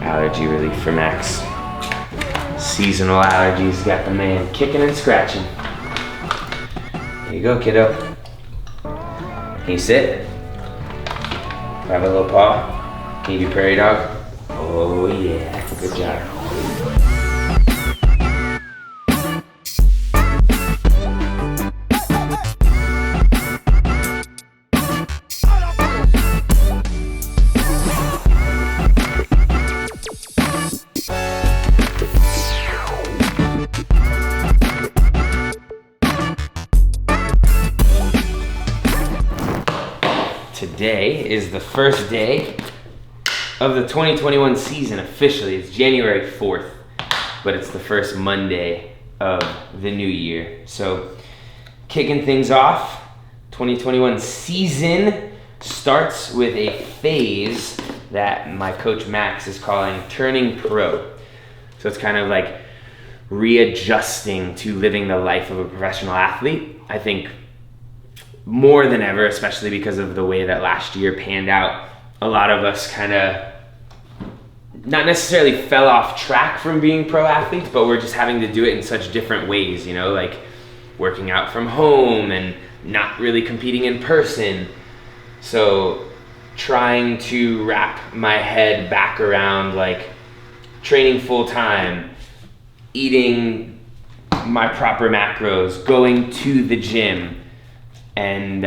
Allergy relief for Max. Seasonal allergies got the man kicking and scratching. There you go, kiddo. Can you sit? Have a little paw? Can you do prairie dog? Oh yeah, good job. Today is the first day of the 2021 season officially. It's January 4th, but it's the first Monday of the new year. So kicking things off, 2021 season starts with a phase that my coach Max is calling turning pro. So it's kind of like readjusting to living the life of a professional athlete. I think more than ever, especially because of the way that last year panned out, a lot of us kind of not necessarily fell off track from being pro athletes, but we're just having to do it in such different ways, you know, like working out from home and not really competing in person. So trying to wrap my head back around like training full time, eating my proper macros, going to the gym, and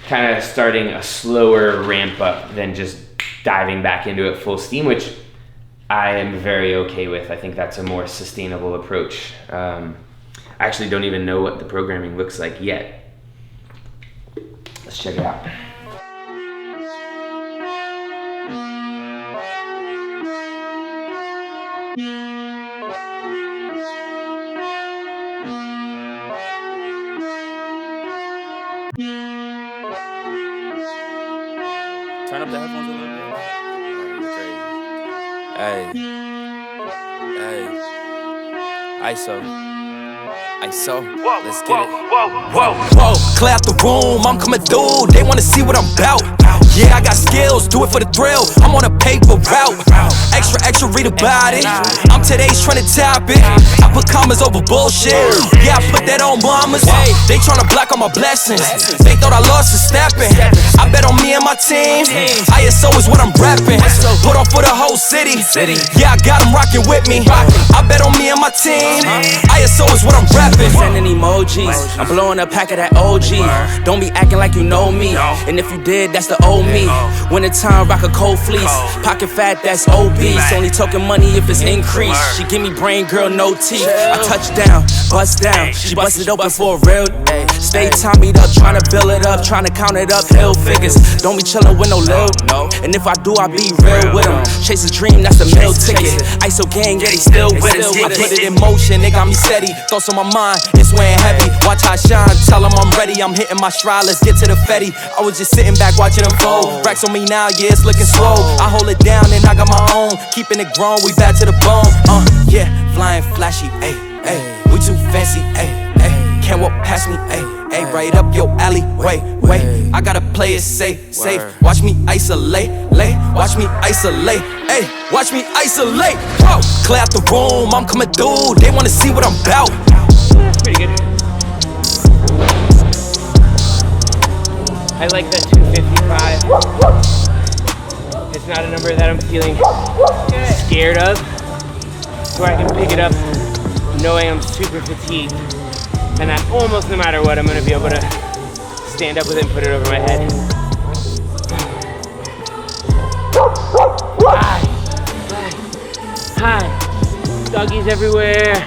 kind of starting a slower ramp up than just diving back into it full steam, which I am very okay with. I think that's a more sustainable approach. I actually don't even know what the programming looks like yet. Let's check it out. Turn up the headphones a little bit. Hey. ISO. Let's get it. Whoa. Clear out the room, I'm coming through. They wanna see what I'm about. Yeah, I got skills, do it for the thrill. I'm on a paper route. Extra, read about it. I'm today's trending topic. I put commas over bullshit. Yeah, I put that on mamas. They tryna block all my blessings. They thought I lost a stepping. I bet on me and my team. ISO is what I'm rapping. Put on for the whole city. Yeah, I got them rocking with me. I bet on me and my team. ISO is what I'm rapping. Sending emojis. I'm blowing a pack of that OG. Don't be acting like you know me. And if you did, that's the old me. Wintertime, rock a cold fleece. Pocket fat, that's obese. Only talking money if it's increased. She give me brain, girl, no teeth. I touch down, bust down. She busted open for a real day. Stay timed up, trying to build it up, trying to count it up, hill figures. Don't be chillin' with no lil. And if I do, I be real with them. Chase a dream, that's the meal ticket. ISO gang, yeah, they still with us. I put it in motion, they got me steady. Thoughts on my mind, it's weighing heavy. Watch how I shine, tell them I'm ready. I'm hitting my stride, let's get to the fetty. I was just sitting back watching them fold. Racks on me now, yeah, it's looking slow. I hold it down and I got my own. Keeping it grown, we back to the bone. Yeah, flying flashy, ayy. We too fancy, ayy. Can't walk past me, ayy. Right up your alley, wait. I gotta play it safe. Watch me isolate, watch me isolate, ayy. Watch me isolate. Whoa, clear out the room, I'm coming through. They wanna see what I'm about. Pretty good. I like that 255. It's not a number that I'm feeling scared of, so I can pick it up knowing I'm super fatigued, and that almost no matter what, I'm gonna be able to stand up with it and put it over my head. Hi. Doggies everywhere.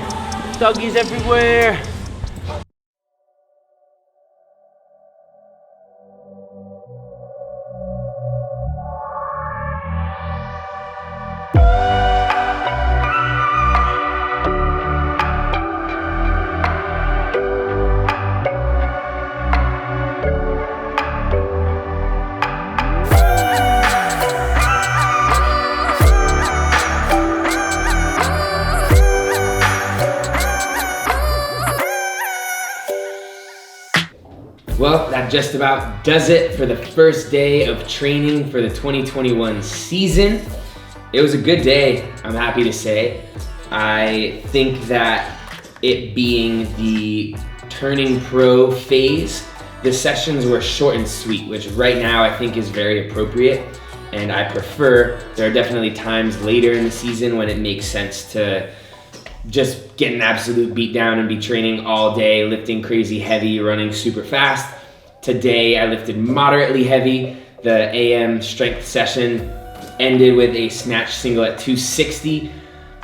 that just about does it for the first day of training for the 2021 season. It was a good day, I'm happy to say. I think that it being the turning pro phase, the sessions were short and sweet, which right now I think is very appropriate, and I prefer. There are definitely times later in the season when it makes sense to just get an absolute beat down and be training all day, lifting crazy heavy, running super fast. Today I lifted moderately heavy. The AM strength session ended with a snatch single at 260.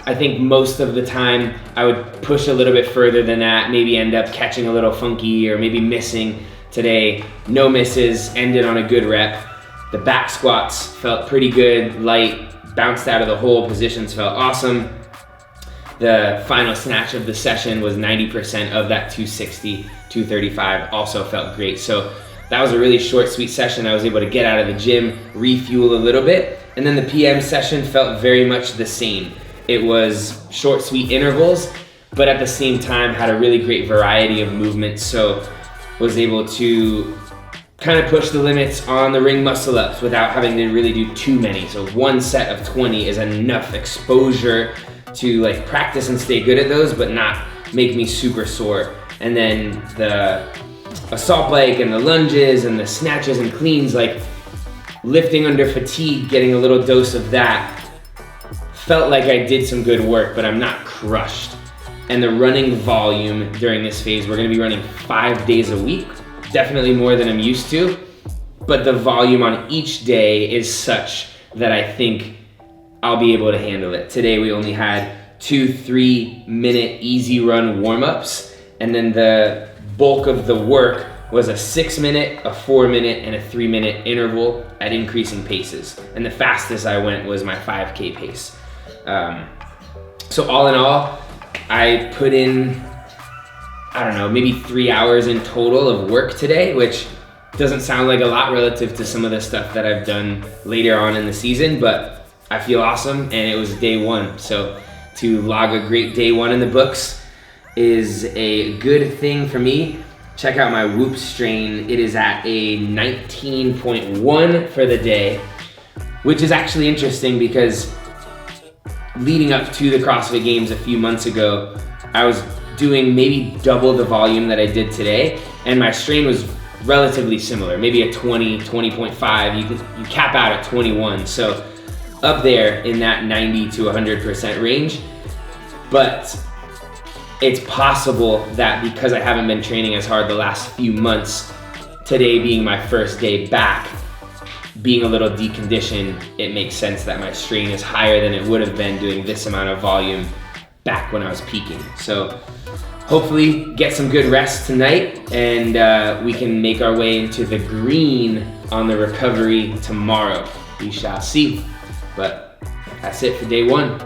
I think most of the time I would push a little bit further than that, maybe end up catching a little funky or maybe missing. Today, no misses, ended on a good rep. The back squats felt pretty good, light, bounced out of the hole, positions felt awesome. The final snatch of the session was 90% of that 260, 235, also felt great. So that was a really short, sweet session. I was able to get out of the gym, refuel a little bit, and then the PM session felt very much the same. It was short, sweet intervals, but at the same time had a really great variety of movements, so was able to kind of push the limits on the ring muscle ups without having to really do too many. So one set of 20 is enough exposure to like practice and stay good at those, but not make me super sore. And then the assault bike and the lunges and the snatches and cleans, like lifting under fatigue, getting a little dose of that, felt like I did some good work, but I'm not crushed. And the running volume during this phase, we're gonna be running 5 days a week, definitely more than I'm used to, but the volume on each day is such that I think I'll be able to handle it. Today we only had 2 3-minute easy run warm-ups, and then the bulk of the work was a 6-minute, a 4-minute, and a 3-minute interval at increasing paces. And the fastest I went was my 5K pace. So all in all, I put in, I don't know, maybe 3 hours in total of work today, which doesn't sound like a lot relative to some of the stuff that I've done later on in the season, but I feel awesome, and it was day one. So to log a great day one in the books is a good thing for me. Check out my Whoop strain. It is at a 19.1 for the day, which is actually interesting because leading up to the CrossFit Games a few months ago, I was doing maybe double the volume that I did today, and my strain was relatively similar, maybe a 20, 20.5. You cap out at 21, so up there in that 90 to 100% range. But it's possible that because I haven't been training as hard the last few months, today being my first day back, being a little deconditioned, it makes sense that my strain is higher than it would have been doing this amount of volume back when I was peaking. So hopefully get some good rest tonight, and we can make our way into the green on the recovery tomorrow. We shall see. But that's it for day one.